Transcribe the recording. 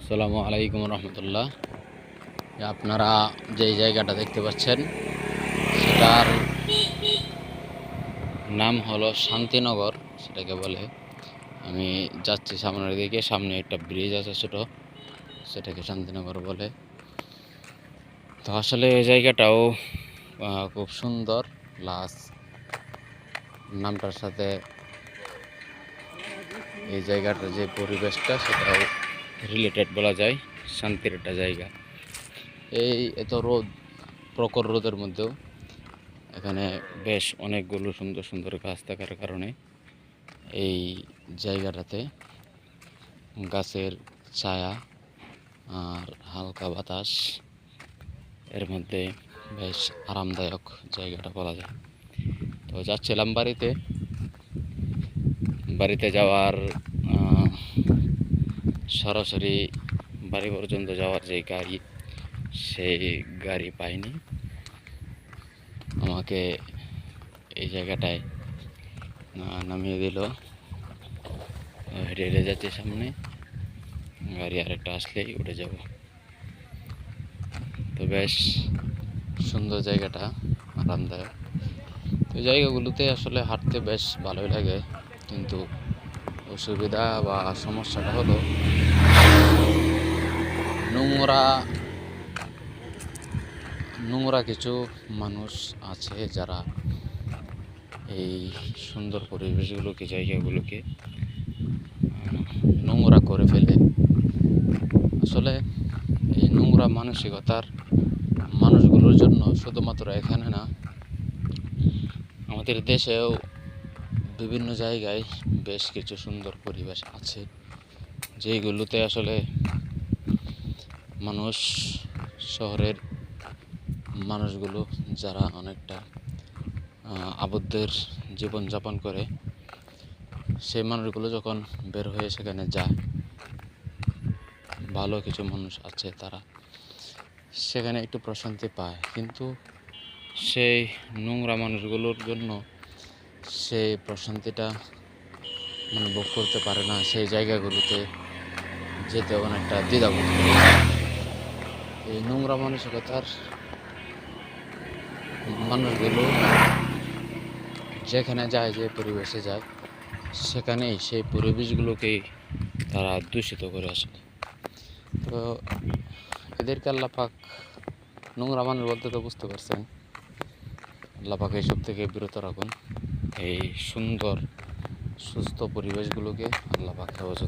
আসসালামু আলাইকুম রহমতুল্লাহ। আপনারা যেই জায়গাটা দেখতে পাচ্ছেন সেটার নাম হলো শান্তিনগর, সেটাকে বলে। আমি যাচ্ছি সামনের দিকে, সামনে একটা ব্রিজ আছে ছোট, সেটাকে শান্তিনগর বলে। তো আসলে এই জায়গাটাও খুব সুন্দর, প্লাস নামটার সাথে এই জায়গাটার যে পরিবেশটা সেটাও রিলেটেড বলা যায়। শান্তির একটা জায়গা। এই এত রোদ, প্রখর রোদের মধ্যেও এখানে বেশ অনেকগুলো সুন্দর সুন্দর গাছ থাকার কারণে এই জায়গাটাতে গাছের ছায়া আর হালকা বাতাস, এর মধ্যে বেশ আরামদায়ক জায়গাটা বলা যায়। তো যাচ্ছিলাম বাড়িতে যাওয়ার সরাসরি বাড়ি পর্যন্ত যাওয়ার যে গাড়ি, সেই গাড়ি পাইনি। আমাকে এই জায়গাটায় নামিয়ে দিল। হেঁটে যাচ্ছে সামনে, গাড়ি আরেকটা আসলেই উঠে যাব। তো বেশ সুন্দর জায়গাটা, আরামদায়ক। তো জায়গাগুলোতে আসলে হাঁটতে বেশ ভালোই লাগে, কিন্তু অসুবিধা বা সমস্যাটা হলো নোংরা কিছু মানুষ আছে যারা এই সুন্দর পরিবেশগুলোকে, জায়গাগুলোকে নোংরা করে ফেলে। আসলে এই নোংরা মানসিকতার মানুষগুলোর জন্য শুধুমাত্র এখানে না, আমাদের দেশেও বিভিন্ন জায়গায় বেশ কিছু সুন্দর পরিবেশ আছে, যেগুলোতে আসলে মানুষ, শহরের মানুষগুলো যারা অনেকটা আবদ্ধের জীবনযাপন করে, সেই মানুষগুলো যখন বের হয়ে সেখানে যায়, ভালো কিছু মানুষ আছে তারা সেখানে একটু প্রশান্তি পায়। কিন্তু সেই নোংরা মানুষগুলোর জন্য সেই প্রশান্তিটা ভোগ করতে পারে না, সেই জায়গাগুলোতে যেতে অনেকটা দ্বিধাবোধ করে। এই নোংরা মানসিকতার মানুষগুলো যেখানে যায়, যে পরিবেশে যায়, সেখানেই সেই পরিবেশগুলোকেই তারা দূষিত করে আসে। তো এদেরকে আল্লাহ পাক, নোংরা মানুষ বলতে তো বুঝতে পারছেন, আল্লাহ পাক এইসব থেকে বিরত রাখুন। এই সুন্দর সুস্থ পরিবেশগুলোকে আল্লাহ পাক হেফাজত